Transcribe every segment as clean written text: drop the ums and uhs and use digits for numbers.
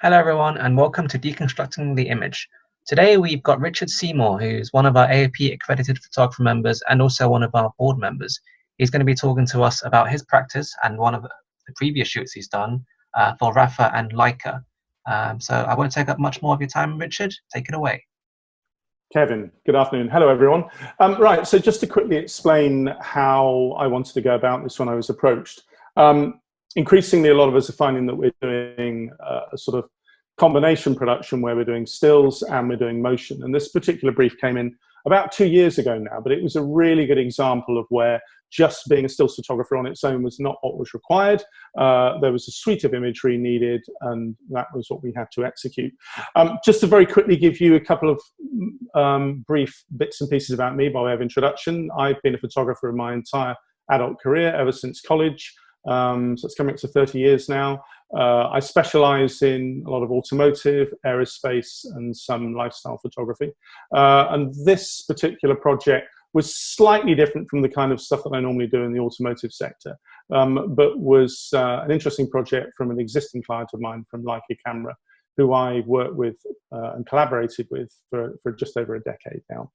Hello everyone and welcome to Deconstructing the Image. Today we've got Richard Seymour, who's one of our AOP accredited photographer members and also one of our board members. He's going to be talking to us about his practice and one of the previous shoots he's done for Rapha and Leica. So I won't take up much more of your time, Richard. Take it away. Kevin, good afternoon. Hello, everyone. Right, so just to quickly explain how I wanted to go about this when I was approached. Increasingly, a lot of us are finding that we're doing a sort of combination production where we're doing stills and we're doing motion. And this particular brief came in about 2 years ago now, but it was a really good example of where just being a stills photographer on its own was not what was required. There was a suite of imagery needed, and that was what we had to execute. Just to very quickly give you a couple of brief bits and pieces about me by way of introduction. I've been a photographer in my entire adult career, ever since college. So it's coming up to 30 years now. I specialize in a lot of automotive, aerospace, and some lifestyle photography. And this particular project was slightly different from the kind of stuff that I normally do in the automotive sector, but was an interesting project from an existing client of mine from Leica Camera, who I worked with and collaborated with for just over a decade now.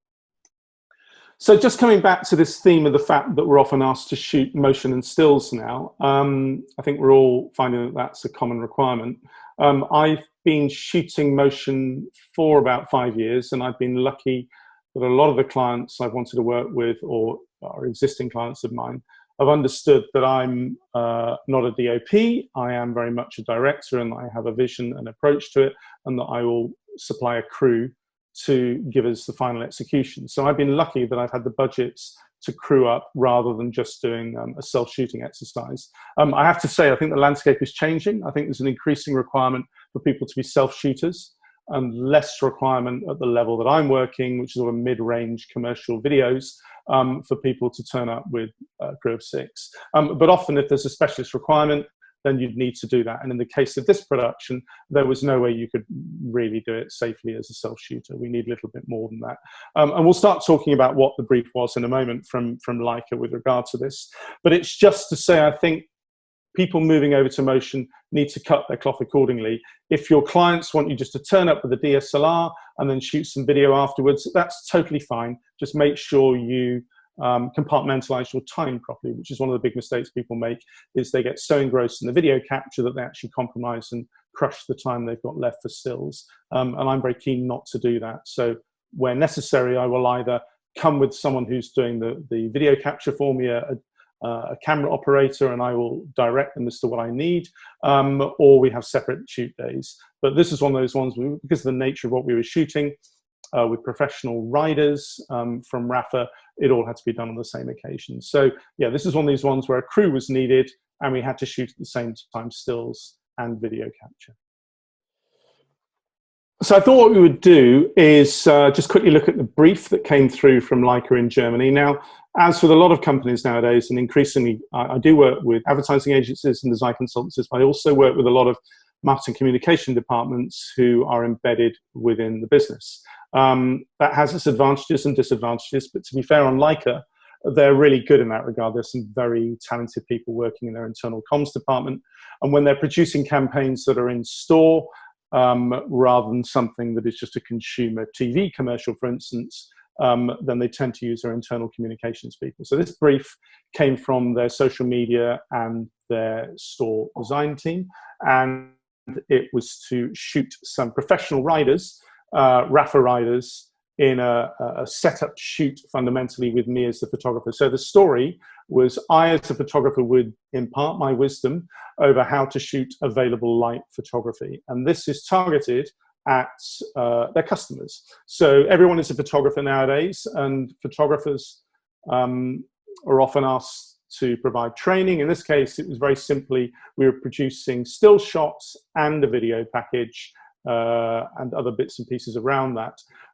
So just coming back to this theme of the fact that we're often asked to shoot motion and stills now, I think we're all finding that that's a common requirement. I've been shooting motion for about 5 years, and I've been lucky that a lot of the clients I've wanted to work with, or are existing clients of mine, have understood that I'm not a DOP. I am very much a director, and I have a vision and approach to it, and that I will supply a crew to give us the final execution. So I've been lucky that I've had the budgets to crew up rather than just doing a self-shooting exercise. I have to say, I think the landscape is changing. I think there's an increasing requirement for people to be self-shooters and less requirement at the level that I'm working, which is sort of mid-range commercial videos, for people to turn up with a crew of 6. But often if there's a specialist requirement, then you'd need to do that. And in the case of this production, there was no way you could really do it safely as a self-shooter. We need a little bit more than that. And we'll start talking about what the brief was in a moment from Leica with regard to this. But it's just to say, I think people moving over to motion need to cut their cloth accordingly. If your clients want you just to turn up with a DSLR and then shoot some video afterwards, that's totally fine. Just make sure you compartmentalize your time properly, which is one of the big mistakes people make, is they get so engrossed in the video capture that they actually compromise and crush the time they've got left for stills. And I'm very keen not to do that. So where necessary, I will either come with someone who's doing the video capture for me, a camera operator, and I will direct them as to what I need, or we have separate shoot days. But this is one of those ones, because of the nature of what we were shooting, with professional riders from Rapha, it all had to be done on the same occasion. So yeah, this is one of these ones where a crew was needed and we had to shoot at the same time stills and video capture. So I thought what we would do is just quickly look at the brief that came through from Leica in Germany. Now, as with a lot of companies nowadays, and increasingly, I do work with advertising agencies and design consultancies, but I also work with a lot of marketing communication departments who are embedded within the business. That has its advantages and disadvantages, but to be fair on Leica, they're really good in that regard. There's some very talented people working in their internal comms department. And when they're producing campaigns that are in store, rather than something that is just a consumer TV commercial, for instance, then they tend to use their internal communications people. So this brief came from their social media and their store design team. And it was to shoot some professional riders, Rapha riders, in a setup shoot fundamentally with me as the photographer. So the story was I as a photographer would impart my wisdom over how to shoot available light photography. And this is targeted at their customers. So everyone is a photographer nowadays, and photographers are often asked to provide training. In this case, it was very simply, we were producing still shots and a video package and other bits and pieces around that,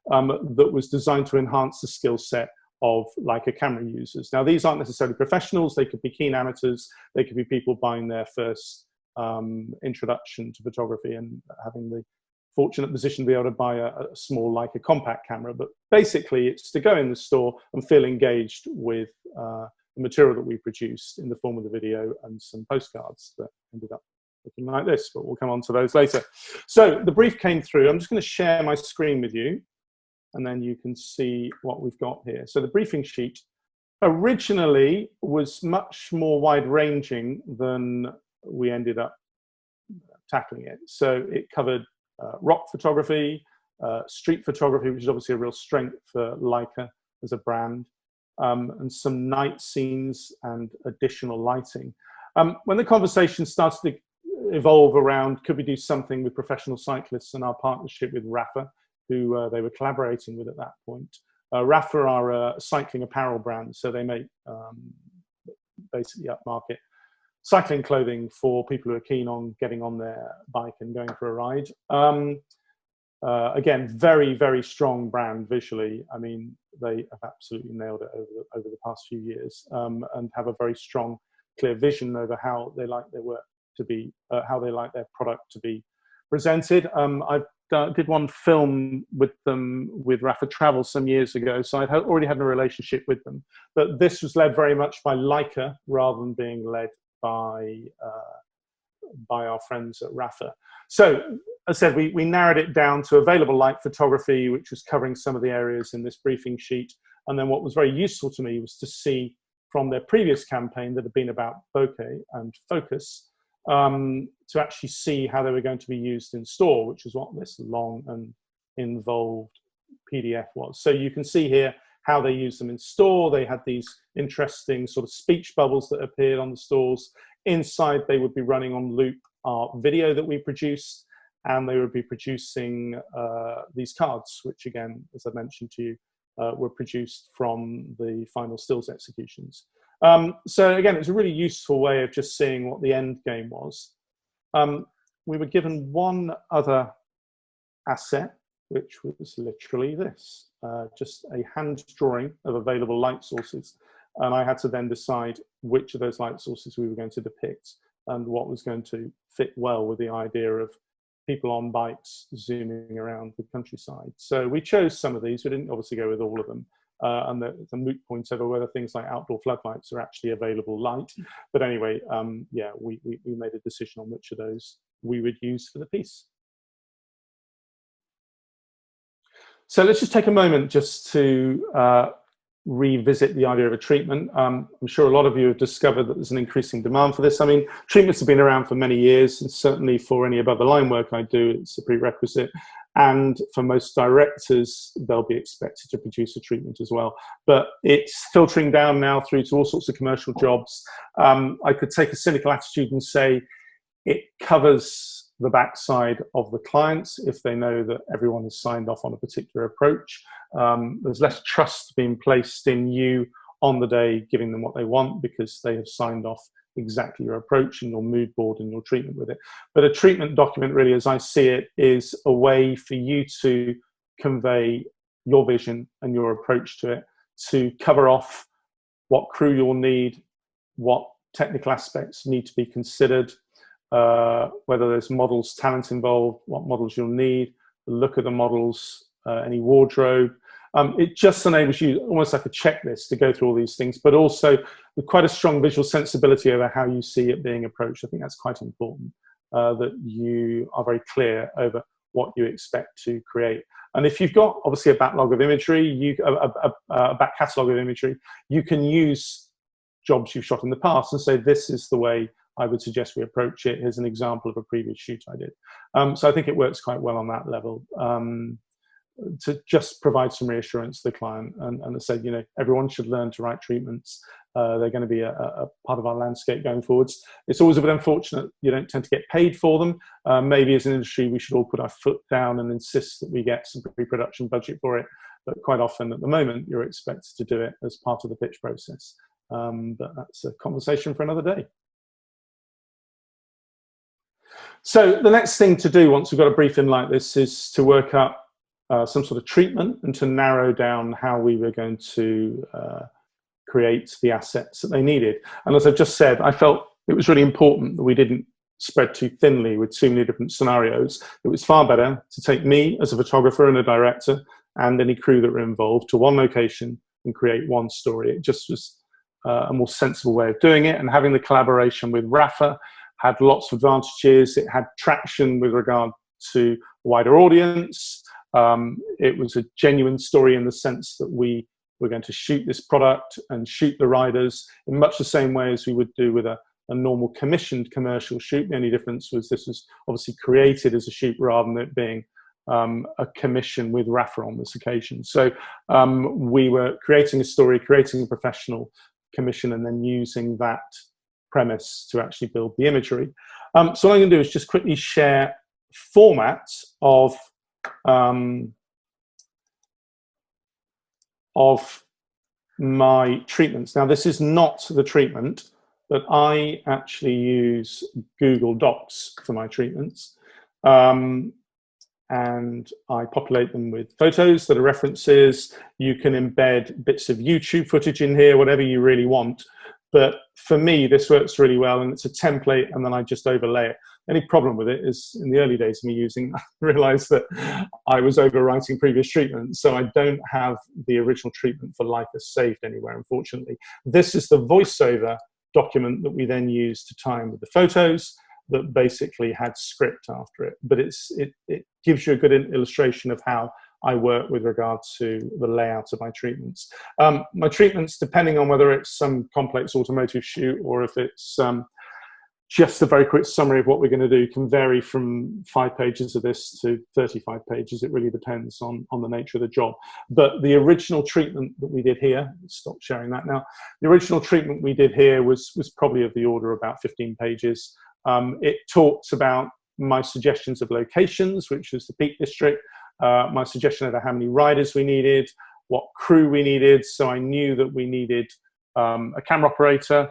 that was designed to enhance the skill set of Leica camera users. Now, these aren't necessarily professionals. They could be keen amateurs. They could be people buying their first introduction to photography and having the fortunate position to be able to buy a small Leica compact camera. But basically, it's to go in the store and feel engaged with the material that we produced in the form of the video and some postcards that ended up looking like this, but we'll come on to those later. So the brief came through. I'm just going to share my screen with you, and then you can see what we've got here. So the briefing sheet originally was much more wide-ranging than we ended up tackling it. So it covered rock photography, street photography, which is obviously a real strength for Leica as a brand, and some night scenes and additional lighting. When the conversation started to evolve around, could we do something with professional cyclists and our partnership with Rapha, who they were collaborating with at that point. Rapha are a cycling apparel brand, so they make basically upmarket cycling clothing for people who are keen on getting on their bike and going for a ride. Again, very, very strong brand visually. I mean, they have absolutely nailed it over the past few years, and have a very strong, clear vision over how they like their work to be, how they like their product to be presented. I did one film with them with Rapha Travel some years ago, so I'd already had a relationship with them. But this was led very much by Leica rather than being led by our friends at Rapha. So, as I said, we narrowed it down to available light photography, which was covering some of the areas in this briefing sheet. And then what was very useful to me was to see from their previous campaign that had been about bokeh and focus, to actually see how they were going to be used in store, which is what this long and involved PDF was. So you can see here how they use them in store. They had these interesting sort of speech bubbles that appeared on the stores. Inside, they would be running on loop our video that we produced, and they would be producing these cards, which again, as I mentioned to you, were produced from the final stills executions. So again, it's a really useful way of just seeing what the end game was. We were given one other asset, which was literally this, just a hand drawing of available light sources. And I had to then decide which of those light sources we were going to depict and what was going to fit well with the idea of people on bikes zooming around the countryside. So we chose some of these. We didn't obviously go with all of them. And the moot point over whether things like outdoor floodlights are actually available light. But anyway, yeah, we made a decision on which of those we would use for the piece. So let's just take a moment just to revisit the idea of a treatment. I'm sure a lot of you have discovered that there's an increasing demand for this. I mean, treatments have been around for many years, and certainly for any above the line work I do, it's a prerequisite. And for most directors, they'll be expected to produce a treatment as well. But it's filtering down now through to all sorts of commercial jobs. I could take a cynical attitude and say it covers the backside of the clients if they know that everyone has signed off on a particular approach. There's less trust being placed in you on the day, giving them what they want because they have signed off exactly your approach and your mood board and your treatment with it. But a treatment document, really, as I see it, is a way for you to convey your vision and your approach to it, to cover off what crew you'll need, what technical aspects need to be considered, whether there's models, talent involved, what models you'll need, the look of the models, any wardrobe. It just enables you almost like a checklist to go through all these things, but also with quite a strong visual sensibility over how you see it being approached. I think that's quite important, that you are very clear over what you expect to create. And if you've got obviously a backlog of imagery, a back catalogue of imagery, you can use jobs you've shot in the past and say, this is the way I would suggest we approach it. Here's an example of a previous shoot I did. So I think it works quite well on that level, to just provide some reassurance to the client and to say, you know, everyone should learn to write treatments. They're going to be a part of our landscape going forwards. It's always a bit unfortunate you don't tend to get paid for them. Maybe as an industry, we should all put our foot down and insist that we get some pre-production budget for it. But quite often at the moment, you're expected to do it as part of the pitch process. But that's a conversation for another day. So the next thing to do once we've got a briefing like this is to work up some sort of treatment and to narrow down how we were going to create the assets that they needed. And as I've just said, I felt it was really important that we didn't spread too thinly with too many different scenarios. It was far better to take me as a photographer and a director and any crew that were involved to one location and create one story. It just was a more sensible way of doing it. And having the collaboration with Rapha had lots of advantages. It had traction with regard to a wider audience. It was a genuine story in the sense that we were going to shoot this product and shoot the riders in much the same way as we would do with a normal commissioned commercial shoot. The only difference was this was obviously created as a shoot rather than it being a commission with Rapha on this occasion. So we were creating a story, creating a professional commission, and then using that premise to actually build the imagery. So what I'm going to do is just quickly share formats of my treatments. Now, this is not the treatment, but I actually use Google Docs for my treatments. And I populate them with photos that are references. You can embed bits of YouTube footage in here, whatever you really want. But for me, this works really well, and it's a template, and then I just overlay it. The only problem with it is in the early days of me using, I realized that I was overwriting previous treatments, so I don't have the original treatment for Leica saved anywhere, unfortunately. This is the voiceover document that we then use to tie in with the photos that basically had script after it. But it gives you a good illustration of how I work with regard to the layout of my treatments. My treatments, depending on whether it's some complex automotive shoot or if it's just a very quick summary of what we're going to do, can vary from 5 pages of this to 35 pages. It really depends on the nature of the job. But the original treatment that we did here, stop sharing that now, the original treatment we did here was probably of the order of about 15 pages. It talks about my suggestions of locations, which was the Peak District, my suggestion of how many riders we needed, what crew we needed. So I knew that we needed a camera operator,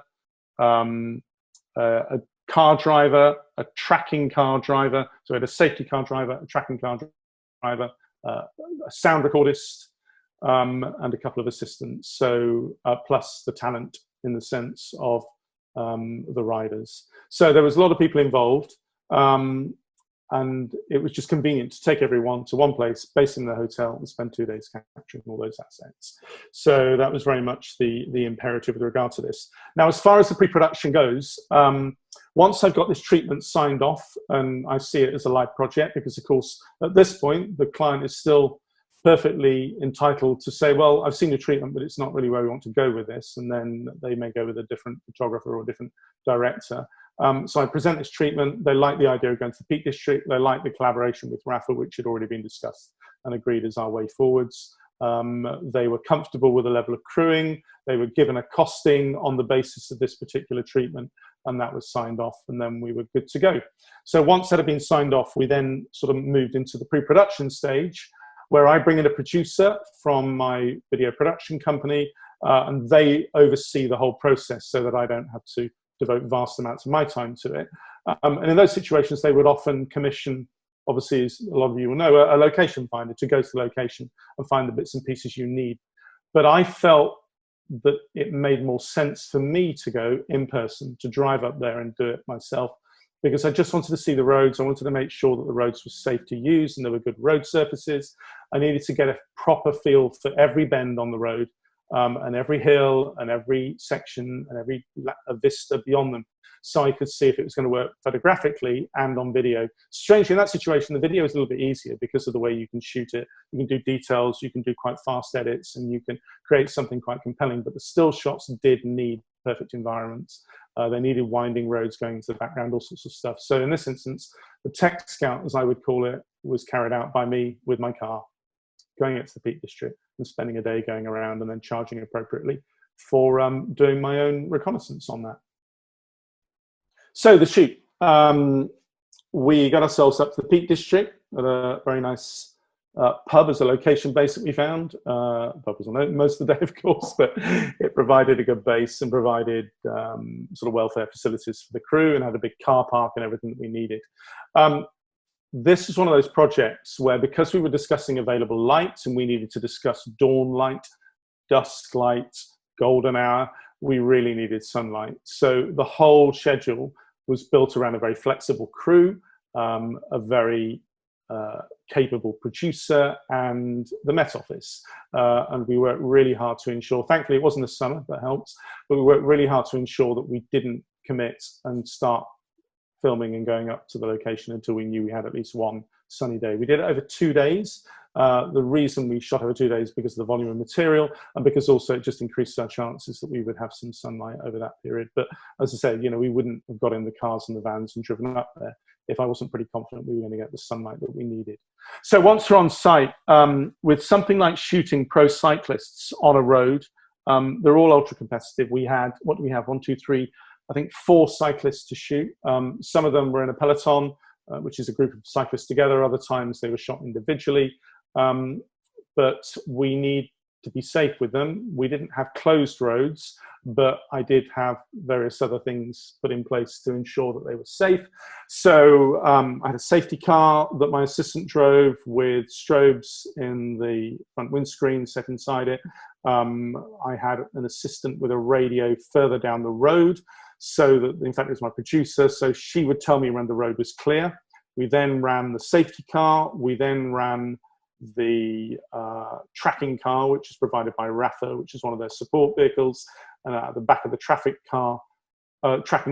a car driver, a tracking car driver. So we had a safety car driver, a tracking car driver, a sound recordist, and a couple of assistants. So plus the talent in the sense of the riders. So there was a lot of people involved, and it was just convenient to take everyone to one place, base in the hotel, and spend 2 days capturing all those assets. So that was very much the imperative with regard to this. Now, as far as the pre-production goes, once I've got this treatment signed off, and I see it as a live project, because of course, at this point, the client is still perfectly entitled to say, well, I've seen your treatment, but it's not really where we want to go with this. And then they may go with a different photographer or a different director. So I present this treatment. They like the idea of going to the Peak District. They like the collaboration with Rapha, which had already been discussed and agreed as our way forwards. They were comfortable with the level of crewing. They were given a costing on the basis of this particular treatment, and that was signed off, and then we were good to go. So once that had been signed off, we then sort of moved into the pre-production stage, where I bring in a producer from my video production company, and they oversee the whole process so that I don't have to devote vast amounts of my time to it. And in those situations, they would often commission, obviously, as a lot of you will know, a location finder to go to the location and find the bits and pieces you need. But I felt that it made more sense for me to go in person, to drive up there and do it myself, because I just wanted to see the roads. I wanted to make sure that the roads were safe to use and there were good road surfaces. I needed to get a proper feel for every bend on the road, and every hill and every section and every vista beyond them, so I could see if it was going to work photographically and on video. Strangely, in that situation, the video is a little bit easier because of the way you can shoot it. You can do details, you can do quite fast edits, and you can create something quite compelling. But the still shots did need perfect environments. They needed winding roads going into the background, all sorts of stuff. So in this instance, the tech scout, as I would call it, was carried out by me with my car, going into the Peak District and spending a day going around and then charging appropriately for doing my own reconnaissance on that. So the shoot, we got ourselves up to the Peak District at a very nice pub as a location base that we found. Pub was on most of the day, of course, but it provided a good base and provided sort of welfare facilities for the crew and had a big car park and everything that we needed. This is one of those projects where, because we were discussing available lights and we needed to discuss dawn light, dusk light, golden hour, we really needed sunlight. So the whole schedule was built around a very flexible crew, a very capable producer, and the Met Office. And we worked really hard to ensure, thankfully it wasn't the summer, that helped, but we worked really hard to ensure that we didn't commit and start filming and going up to the location until we knew we had at least one sunny day. We did it over 2 days. The reason we shot over 2 days is because of the volume of material, and because also it just increased our chances that we would have some sunlight over that period. But as I say, you know, we wouldn't have got in the cars and the vans and driven up there if I wasn't pretty confident we were going to get the sunlight that we needed. So once we're on site, with something like shooting pro cyclists on a road, they're all ultra competitive. We had, what do we have? 1, 2, 3, I think 4 cyclists to shoot. Some of them were in a peloton, which is a group of cyclists together. Other times they were shot individually. But we need to be safe with them. We didn't have closed roads, but I did have various other things put in place to ensure that they were safe. So I had a safety car that my assistant drove with strobes in the front windscreen set inside it. I had an assistant with a radio further down the road, so that, in fact, it was my producer, so she would tell me when the road was clear. We then ran the safety car. We then ran the tracking car, which is provided by Rapha, which is one of their support vehicles. And at the back of the tracking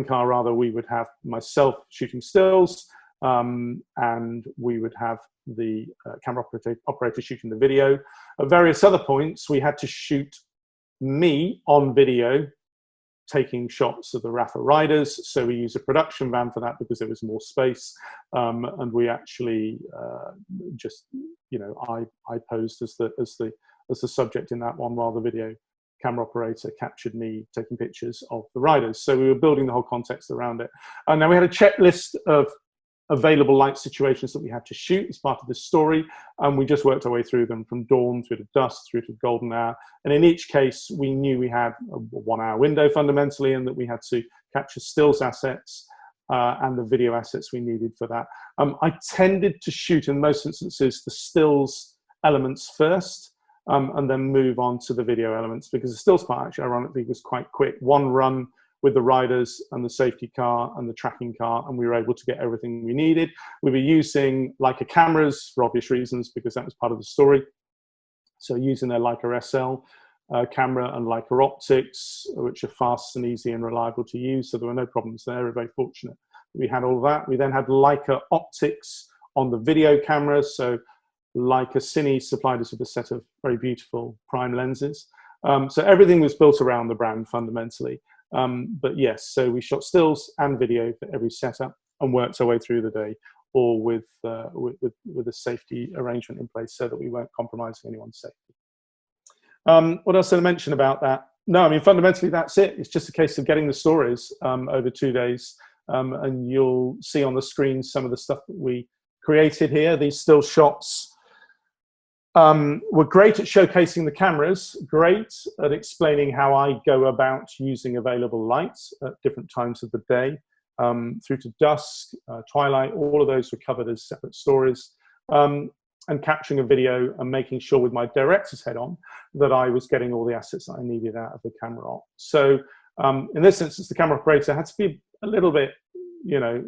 car, rather, we would have myself shooting stills, and we would have the camera operator shooting the video. At various other points, we had to shoot me on video taking shots of the Rapha riders. So we used a production van for that because there was more space. And we actually just, you know, I posed as the subject in that one, while the video camera operator captured me taking pictures of the riders. So we were building the whole context around it. And then we had a checklist of available light situations that we had to shoot as part of this story, and we just worked our way through them from dawn through to dusk through to golden hour. And in each case, we knew we had a 1 hour window fundamentally, and that we had to capture stills assets and the video assets we needed for that. I tended to shoot, in most instances, the stills elements first, and then move on to the video elements, because the stills part actually, ironically, was quite quick. One run with the riders and the safety car and the tracking car, and we were able to get everything we needed. We were using Leica cameras for obvious reasons, because that was part of the story. So using their Leica SL camera and Leica optics, which are fast and easy and reliable to use. So there were no problems there. We're very fortunate we had all of that. We then had Leica optics on the video cameras. So Leica Cine supplied us with a set of very beautiful prime lenses. So everything was built around the brand fundamentally. But yes, so we shot stills and video for every setup and worked our way through the day, all with a safety arrangement in place so that we weren't compromising anyone's safety. What else did I mention about that? No, I mean, fundamentally, that's it. It's just a case of getting the stories over 2 days. And you'll see on the screen some of the stuff that we created here. These still shots were great at showcasing the cameras, great at explaining how I go about using available lights at different times of the day, through to dusk, twilight. All of those were covered as separate stories. And capturing a video and making sure with my director's head on that I was getting all the assets that I needed out of the camera op. So in this instance, the camera operator had to be a little bit, you know,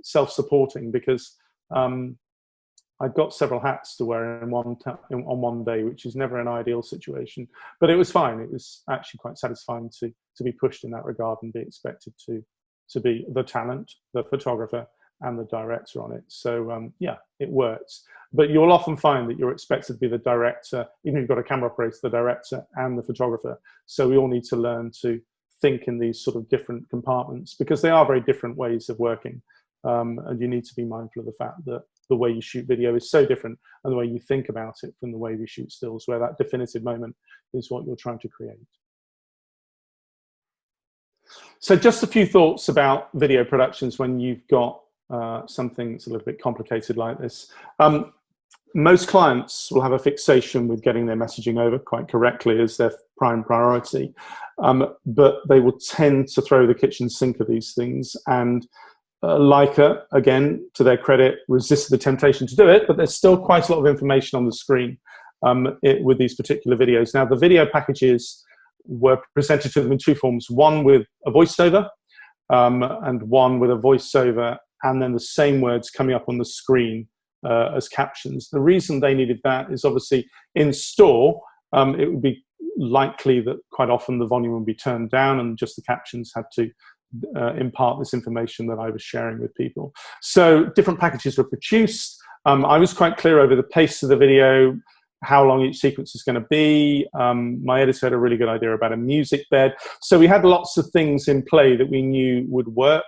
self-supporting, because I'd got several hats to wear on one day, which is never an ideal situation. But it was fine. It was actually quite satisfying to be pushed in that regard and be expected to be the talent, the photographer, and the director on it. So yeah, it works. But you'll often find that you're expected to be the director, even if you've got a camera operator, the director and the photographer. So we all need to learn to think in these sort of different compartments, because they are very different ways of working. And you need to be mindful of the fact that the way you shoot video is so different, and the way you think about it from the way we shoot stills, where that definitive moment is what you're trying to create. So just a few thoughts about video productions when you've got something that's a little bit complicated like this. Most clients will have a fixation with getting their messaging over quite correctly as their prime priority, but they will tend to throw the kitchen sink of these things. And Leica, again, to their credit, resisted the temptation to do it, but there's still quite a lot of information on the screen with these particular videos. Now, the video packages were presented to them in two forms, one with a voiceover and one with a voiceover and then the same words coming up on the screen as captions. The reason they needed that is obviously in store, it would be likely that quite often the volume would be turned down and just the captions had to impart this information that I was sharing with people. So different packages were produced. I was quite clear over the pace of the video, how long each sequence is going to be. My editor had a really good idea about a music bed. So we had lots of things in play that we knew would work.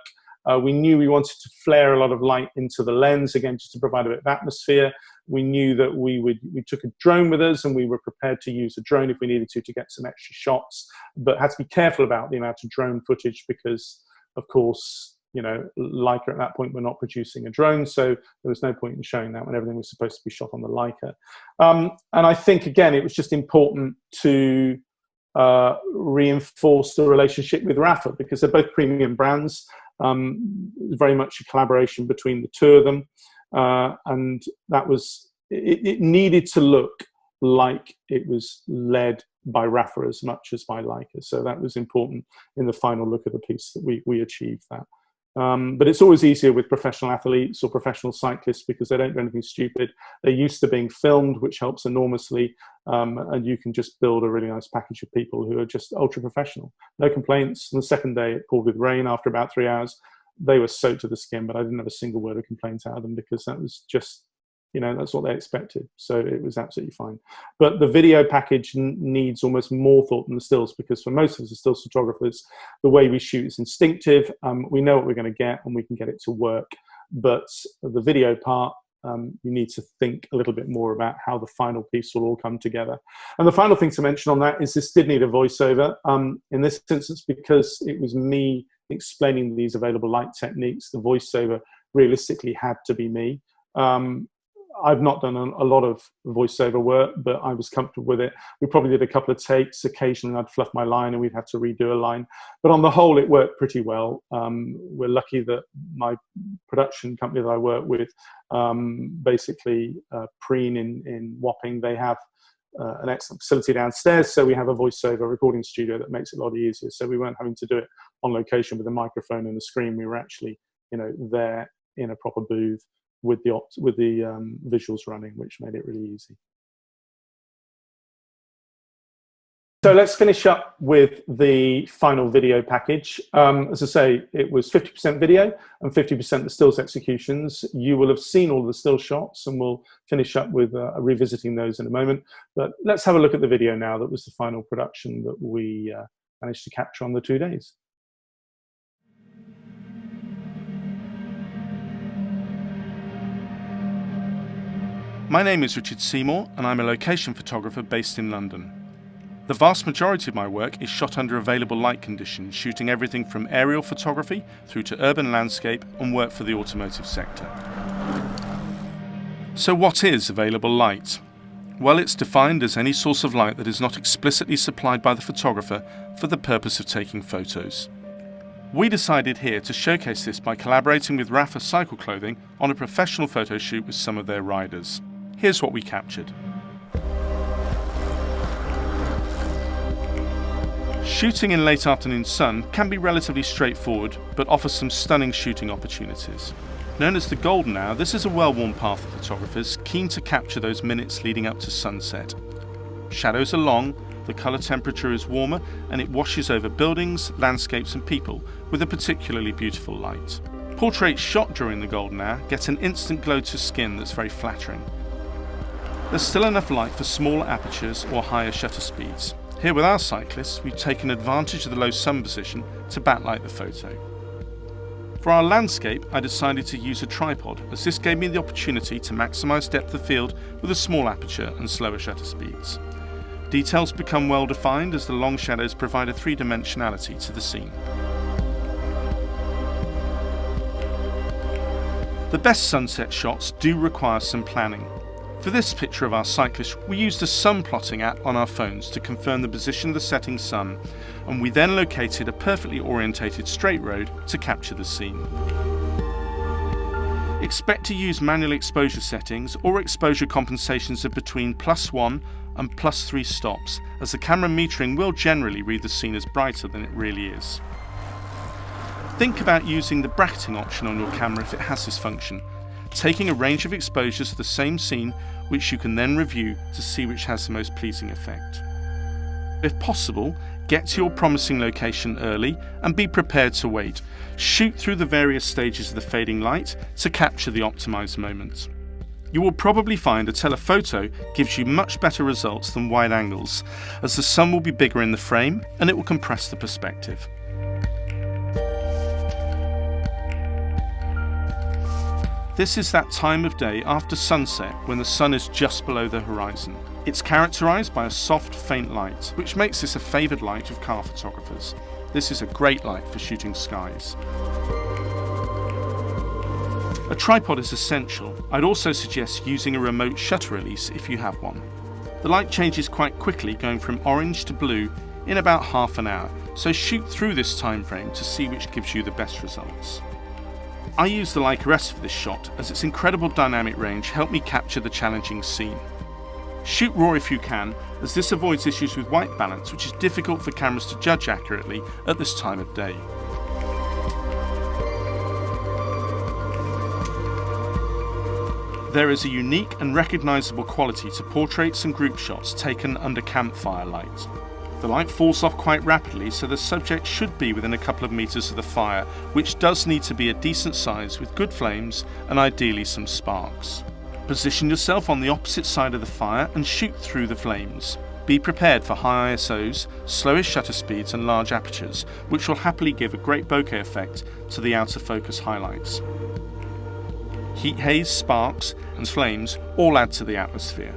We knew we wanted to flare a lot of light into the lens, again, just to provide a bit of atmosphere. We knew that we took a drone with us, and we were prepared to use a drone if we needed to get some extra shots, but had to be careful about the amount of drone footage because, of course, you know, Leica at that point were not producing a drone, so there was no point in showing that when everything was supposed to be shot on the Leica. And I think, again, it was just important to reinforce the relationship with Rapha, because they're both premium brands. Very much a collaboration between the two of them, and that was it needed to look like it was led by Rapha as much as by Leica, so that was important in the final look of the piece that we achieved that. But it's always easier with professional athletes or professional cyclists because they don't do anything stupid. They're used to being filmed, which helps enormously, and you can just build a really nice package of people who are just ultra professional. No complaints. On the second day, it poured with rain after about 3 hours. They were soaked to the skin, but I didn't have a single word of complaint out of them because that was just, you know, that's what they expected. So it was absolutely fine. But the video package needs almost more thought than the stills, because for most of us as stills photographers, the way we shoot is instinctive. We know what we're going to get and we can get it to work. But the video part, you need to think a little bit more about how the final piece will all come together. And the final thing to mention on that is this did need a voiceover. In this instance, because it was me explaining these available light techniques, the voiceover realistically had to be me. I've not done a lot of voiceover work, but I was comfortable with it. We probably did a couple of takes. Occasionally I'd fluff my line and we'd have to redo a line. But on the whole, it worked pretty well. We're lucky that my production company that I work with, basically Preen in Wapping, they have an excellent facility downstairs. So we have a voiceover recording studio that makes it a lot easier. So we weren't having to do it on location with a microphone and a screen. We were actually, you know, there in a proper booth with the visuals running, which made it really easy. So let's finish up with the final video package. As I say, it was 50% video and 50% the stills executions. You will have seen all the still shots, and we'll finish up with revisiting those in a moment. But let's have a look at the video now. That was the final production that we managed to capture on the 2 days. My name is Richard Seymour, and I'm a location photographer based in London. The vast majority of my work is shot under available light conditions, shooting everything from aerial photography through to urban landscape and work for the automotive sector. So what is available light? Well, it's defined as any source of light that is not explicitly supplied by the photographer for the purpose of taking photos. We decided here to showcase this by collaborating with Rapha Cycle Clothing on a professional photo shoot with some of their riders. Here's what we captured. Shooting in late afternoon sun can be relatively straightforward, but offers some stunning shooting opportunities. Known as the golden hour, this is a well-worn path for photographers keen to capture those minutes leading up to sunset. Shadows are long, the colour temperature is warmer, and it washes over buildings, landscapes and people with a particularly beautiful light. Portraits shot during the golden hour get an instant glow to skin that's very flattering. There's still enough light for smaller apertures or higher shutter speeds. Here with our cyclists, we've taken advantage of the low sun position to backlight the photo. For our landscape, I decided to use a tripod, as this gave me the opportunity to maximise depth of field with a small aperture and slower shutter speeds. Details become well defined as the long shadows provide a three-dimensionality to the scene. The best sunset shots do require some planning. For this picture of our cyclist, we used a sun plotting app on our phones to confirm the position of the setting sun, and we then located a perfectly orientated straight road to capture the scene. Expect to use manual exposure settings or exposure compensations of between +1 and +3 stops, as the camera metering will generally read the scene as brighter than it really is. Think about using the bracketing option on your camera if it has this function, taking a range of exposures of the same scene, which you can then review to see which has the most pleasing effect. If possible, get to your promising location early and be prepared to wait. Shoot through the various stages of the fading light to capture the optimized moment. You will probably find a telephoto gives you much better results than wide angles, as the sun will be bigger in the frame and it will compress the perspective. This is that time of day after sunset when the sun is just below the horizon. It's characterised by a soft, faint light, which makes this a favoured light of car photographers. This is a great light for shooting skies. A tripod is essential. I'd also suggest using a remote shutter release if you have one. The light changes quite quickly, going from orange to blue in about half an hour, so shoot through this time frame to see which gives you the best results. I use the Leica S for this shot, as its incredible dynamic range helped me capture the challenging scene. Shoot raw if you can, as this avoids issues with white balance, which is difficult for cameras to judge accurately at this time of day. There is a unique and recognisable quality to portraits and group shots taken under campfire light. The light falls off quite rapidly, so the subject should be within a couple of metres of the fire, which does need to be a decent size with good flames and ideally some sparks. Position yourself on the opposite side of the fire and shoot through the flames. Be prepared for high ISOs, slowest shutter speeds and large apertures, which will happily give a great bokeh effect to the outer focus highlights. Heat haze, sparks and flames all add to the atmosphere.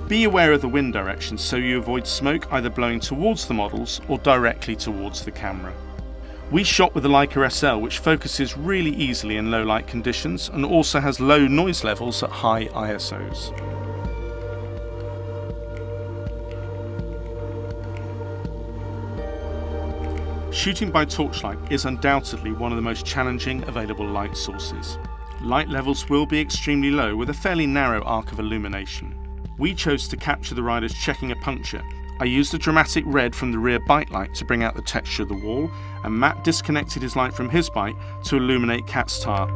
Be aware of the wind direction so you avoid smoke either blowing towards the models or directly towards the camera. We shot with the Leica SL, which focuses really easily in low light conditions and also has low noise levels at high ISOs. Shooting by torchlight is undoubtedly one of the most challenging available light sources. Light levels will be extremely low with a fairly narrow arc of illumination. We chose to capture the riders checking a puncture. I used a dramatic red from the rear bike light to bring out the texture of the wall, and Matt disconnected his light from his bike to illuminate Cat's tire.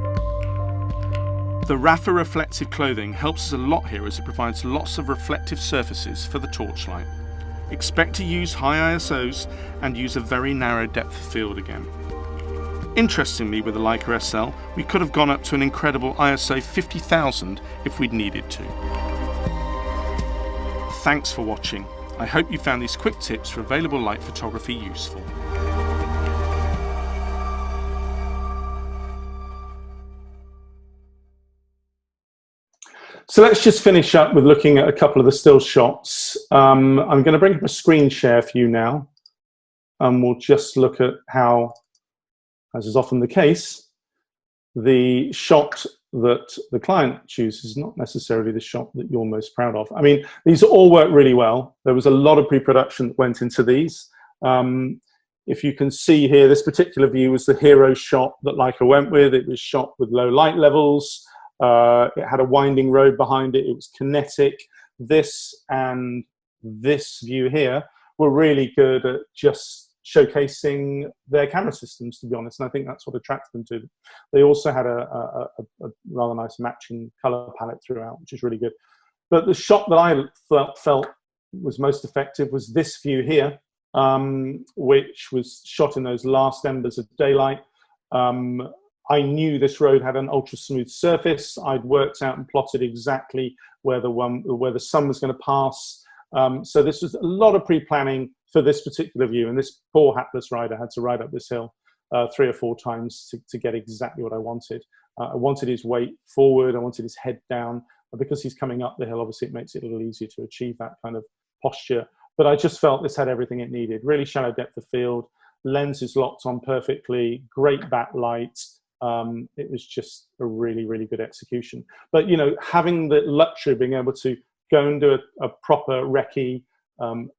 The Rapha reflective clothing helps us a lot here, as it provides lots of reflective surfaces for the torchlight. Expect to use high ISOs and use a very narrow depth of field again. Interestingly, with the Leica SL, we could have gone up to an incredible ISO 50,000 if we'd needed to. Thanks for watching. I hope you found these quick tips for available light photography useful. So let's just finish up with looking at a couple of the still shots. I'm going to bring up a screen share for you now, and we'll just look at how, as is often the case, the shot that the client chooses is not necessarily the shot that you're most proud of. I mean, these all work really well. There was a lot of pre-production that went into these. If you can see here, this particular view was the hero shot that Leica went with. It was shot with low light levels. It had a winding road behind it. It was kinetic. This and this view here were really good at just showcasing their camera systems, to be honest, and I think that's what attracted them to them. They also had a rather nice matching color palette throughout, which is really good. But the shot that I felt was most effective was this view here, which was shot in those last embers of daylight. I knew this road had an ultra smooth surface. I'd worked out and plotted exactly where the sun was going to pass. So this was a lot of pre-planning for this particular view, and this poor hapless rider had to ride up this hill 3 or 4 times to get exactly what I wanted. I wanted his weight forward, I wanted his head down. Because he's coming up the hill, obviously it makes it a little easier to achieve that kind of posture. But I just felt this had everything it needed. Really shallow depth of field, lens is locked on perfectly, great backlight. It was just a really, really good execution. But, you know, having the luxury of being able to go and do a proper recce,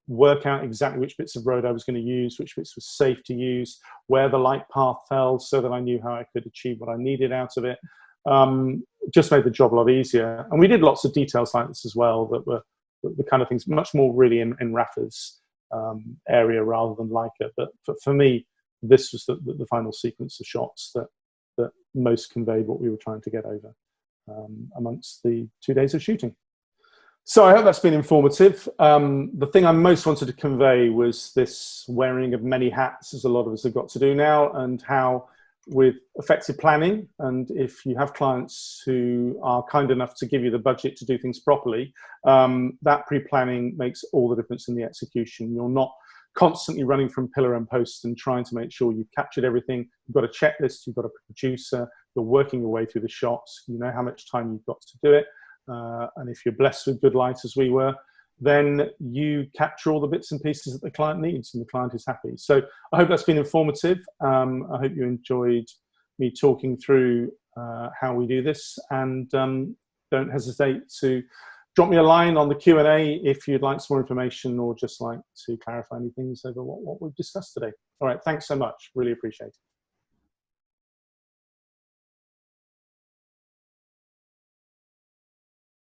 work out exactly which bits of road I was going to use, which bits was safe to use, where the light path fell, so that I knew how I could achieve what I needed out of it. Just made the job a lot easier. And we did lots of details like this as well, that were the kind of things much more really in Rapha's area rather than Leica. But for me, this was the final sequence of shots that most conveyed what we were trying to get over amongst the 2 days of shooting. So I hope that's been informative. The thing I most wanted to convey was this wearing of many hats, as a lot of us have got to do now, and how with effective planning, and if you have clients who are kind enough to give you the budget to do things properly, that pre-planning makes all the difference in the execution. You're not constantly running from pillar and post and trying to make sure you've captured everything. You've got a checklist, you've got a producer, you're working your way through the shots, you know how much time you've got to do it. And if you're blessed with good light, as we were, then you capture all the bits and pieces that the client needs, and the client is happy. So I hope that's been informative. I hope you enjoyed me talking through how we do this, and don't hesitate to drop me a line on the Q&A if you'd like some more information or just like to clarify any things over what we've discussed today. All right, thanks so much. Really appreciate it.